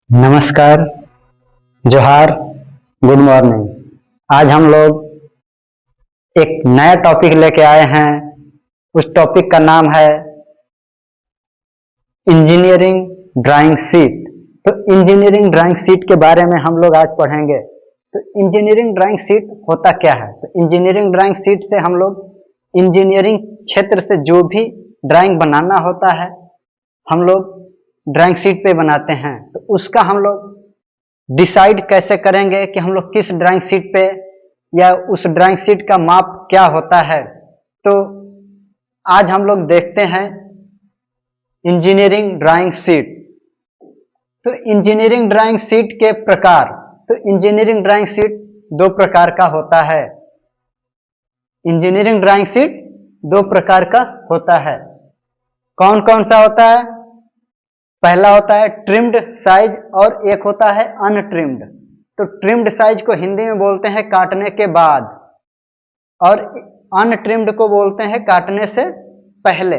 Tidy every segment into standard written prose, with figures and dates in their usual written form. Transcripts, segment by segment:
नमस्कार, जोहार, good morning. आज हम लोग एक नया टॉपिक लेके आए हैं। उस टॉपिक का नाम है इंजीनियरिंग ड्राइंग शीट। तो इंजीनियरिंग ड्राइंग शीट के बारे में हम लोग आज पढ़ेंगे। तो इंजीनियरिंग ड्राइंग शीट होता क्या है? तो इंजीनियरिंग ड्राइंग शीट से हम लोग इंजीनियरिंग क्षेत्र से जो भी ड्राइंग बनाना होता है हम लोग ड्राइंग शीट पे बनाते हैं। तो उसका हम लोग डिसाइड कैसे करेंगे कि हम लोग किस ड्राइंग शीट पे या उस ड्राइंग शीट का माप क्या होता है। तो आज हम लोग देखते हैं इंजीनियरिंग ड्राइंग शीट। तो इंजीनियरिंग ड्राइंग शीट के प्रकार। तो इंजीनियरिंग ड्राइंग शीट दो प्रकार का होता है। इंजीनियरिंग ड्राइंग शीट दो प्रकार का होता है। कौन कौन सा होता है? पहला होता है ट्रिम्ड साइज और एक होता है अनट्रिम्ड। तो ट्रिम्ड साइज को हिंदी में बोलते हैं काटने के बाद और अनट्रिम्ड को बोलते हैं काटने से पहले।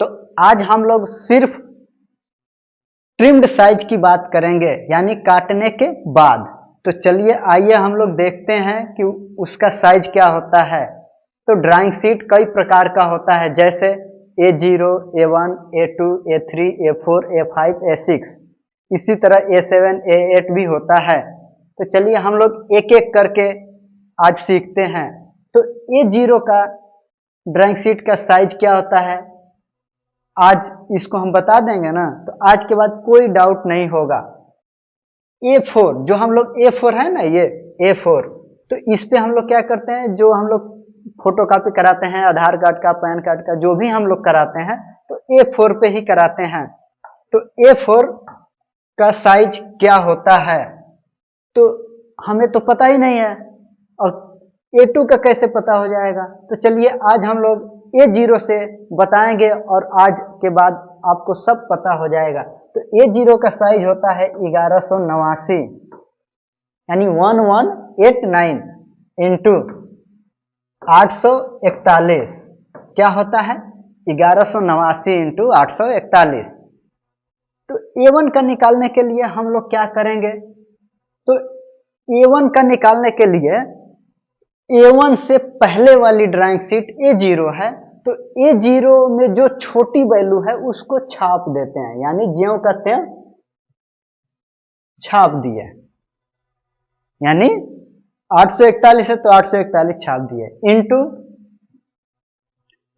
तो आज हम लोग सिर्फ ट्रिम्ड साइज की बात करेंगे, यानी काटने के बाद। तो चलिए आइए हम लोग देखते हैं कि उसका साइज क्या होता है। तो ड्राइंग शीट कई प्रकार का होता है, जैसे A0, A1, A2, A3, A4, A5, A6, इसी तरह A7, A8 भी होता है। तो चलिए हम लोग एक एक करके आज सीखते हैं। तो A0 का ड्राइंग शीट का साइज क्या होता है, आज इसको हम बता देंगे ना, तो आज के बाद कोई डाउट नहीं होगा। A4, जो हम लोग A4 है ना, ये A4, तो इस पे हम लोग क्या करते हैं, जो हम लोग फोटोकॉपी कराते हैं आधार कार्ड का, पैन कार्ड का, जो भी हम लोग कराते हैं तो A4 पे ही कराते हैं। तो A4 का साइज क्या होता है तो हमें तो पता ही नहीं है, और A2 का कैसे पता हो जाएगा। तो चलिए आज हम लोग A0 से बताएंगे और आज के बाद आपको सब पता हो जाएगा। तो A0 का साइज होता है 1189, यानी 1189 इंटू 841। क्या होता है? 1189 इंटू 841। तो A1 का निकालने के लिए हम लोग क्या करेंगे? तो A1 का निकालने के लिए A1 से पहले वाली ड्राइंग शीट A0 है, तो A0 में जो छोटी वैल्यू है उसको छाप देते हैं, यानी ज्यों का त्यों छाप दिए। यानी 841 है तो 841 छाप दिए, इंटू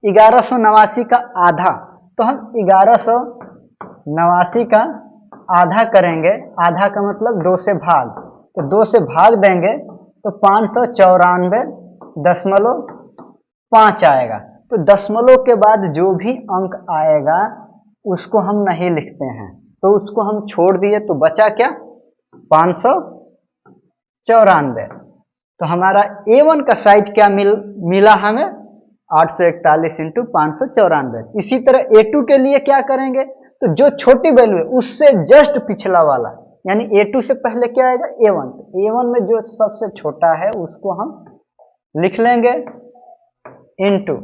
1189 का आधा। तो हम 1189 का आधा करेंगे, आधा का मतलब 2 से भाग, तो 2 से भाग देंगे तो 594.5 आएगा। तो दशमलव के बाद जो भी अंक आएगा उसको हम नहीं लिखते हैं, तो उसको हम छोड़ दिए, तो बचा क्या? 594। तो हमारा A1 का साइज क्या मिला हमें? 841 इंटू 594। इसी तरह A2 के लिए क्या करेंगे? तो जो छोटी वैल्यू है उससे जस्ट पिछला वाला, यानी A2 से पहले क्या आएगा? A1। A1 में जो सबसे छोटा है उसको हम लिख लेंगे, इंटू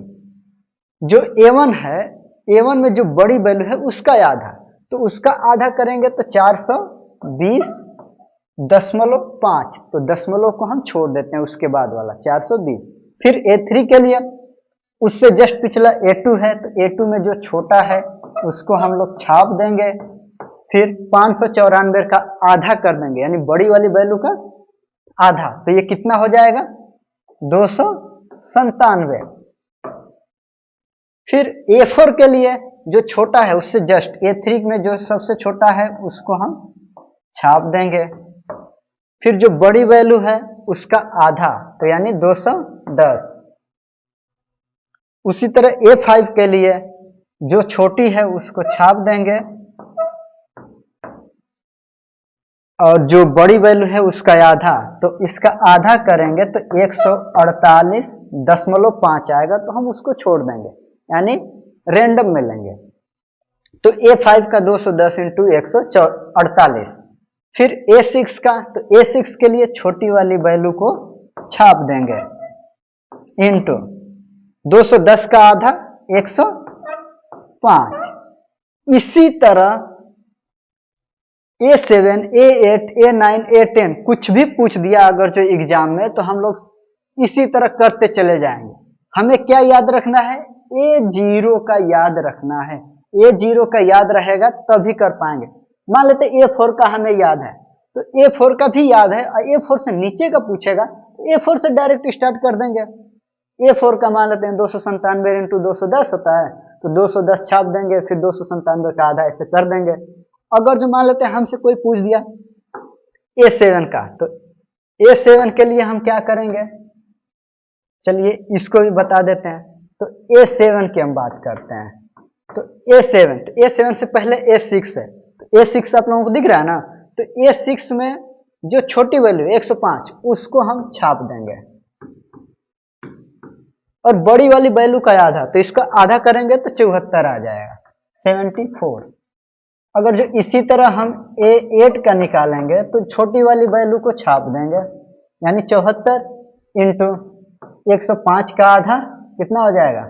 जो A1 है, A1 में जो बड़ी वैल्यू है उसका आधा, तो उसका आधा करेंगे तो 420.5। तो दशमलव को हम छोड़ देते हैं, उसके बाद वाला 420। फिर A3 के लिए उससे जस्ट पिछला A2 है, तो A2 में जो छोटा है उसको हम लोग छाप देंगे, फिर 594 का आधा कर देंगे, यानी बड़ी वाली वैल्यू का आधा। तो ये कितना हो जाएगा? 297। फिर A4 के लिए जो छोटा है उससे जस्ट A3 में जो सबसे छोटा है उसको हम छाप देंगे, फिर जो बड़ी वैल्यू है उसका आधा, तो यानी 210। उसी तरह A5 के लिए जो छोटी है उसको छाप देंगे और जो बड़ी वैल्यू है उसका आधा, तो इसका आधा करेंगे तो 148.5 आएगा, तो हम उसको छोड़ देंगे, यानी रैंडम में लेंगे। तो A5 का 210 इंटू 148। फिर A6 का, तो A6 के लिए छोटी वाली वैल्यू को छाप देंगे, इंटू 210 का आधा 105। इसी तरह A7, A8, A9, A10 कुछ भी पूछ दिया अगर जो एग्जाम में, तो हम लोग इसी तरह करते चले जाएंगे। हमें क्या याद रखना है? A0 का याद रखना है। A0 का याद रहेगा तभी कर पाएंगे। मान लेते A4 का हमें याद है, तो A4 का भी याद है, A4 से नीचे का पूछेगा तो A4 से डायरेक्ट स्टार्ट कर देंगे। A4 का मान लेते हैं 297 इंटू 210 होता है, तो 210 छाप देंगे, फिर 297 का आधा ऐसे कर देंगे। अगर जो मान लेते हैं हमसे कोई पूछ दिया A7 का, तो A7 के लिए हम क्या करेंगे? चलिए इसको भी बता देते हैं। तो A7 की हम बात करते हैं। तो A7 से पहले A6 है, तो A6 आप लोगों को दिख रहा है ना, तो A6 में जो छोटी वैल्यू 105 उसको हम छाप देंगे, और बड़ी वाली वैल्यू का आधा, तो इसका आधा करेंगे तो 74 आ जाएगा, 74। अगर जो इसी तरह हम A8 का निकालेंगे तो छोटी वाली वैल्यू को छाप देंगे, यानी 74 इंटू 105 का आधा कितना हो जाएगा?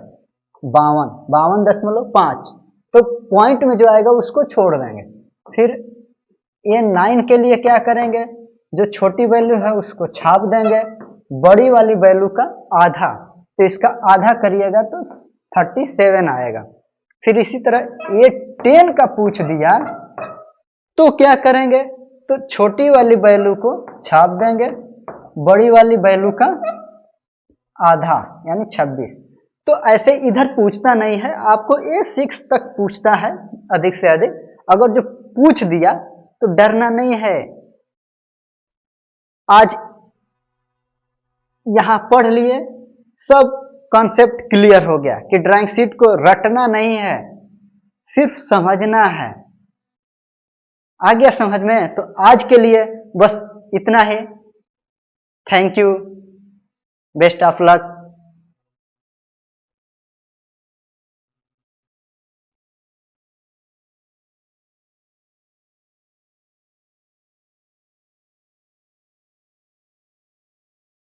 52.5। तो पॉइंट में जो आएगा उसको छोड़ देंगे। फिर A9 के लिए क्या करेंगे? जो छोटी वैल्यू है उसको छाप देंगे, बड़ी वाली वैल्यू का आधा, तो इसका आधा करिएगा तो 37 आएगा। फिर इसी तरह A10 का पूछ दिया तो क्या करेंगे? तो छोटी वाली वैल्यू को छाप देंगे, बड़ी वाली वैल्यू का आधा यानी 26। तो ऐसे इधर पूछता नहीं है, आपको A6 तक पूछता है अधिक से अधिक। अगर जो पूछ दिया तो डरना नहीं है। आज यहां पढ़ लिए, सब कॉन्सेप्ट क्लियर हो गया कि ड्राइंग शीट को रटना नहीं है, सिर्फ समझना है। आ गया समझ में? तो आज के लिए बस इतना ही। Thank you, best of luck.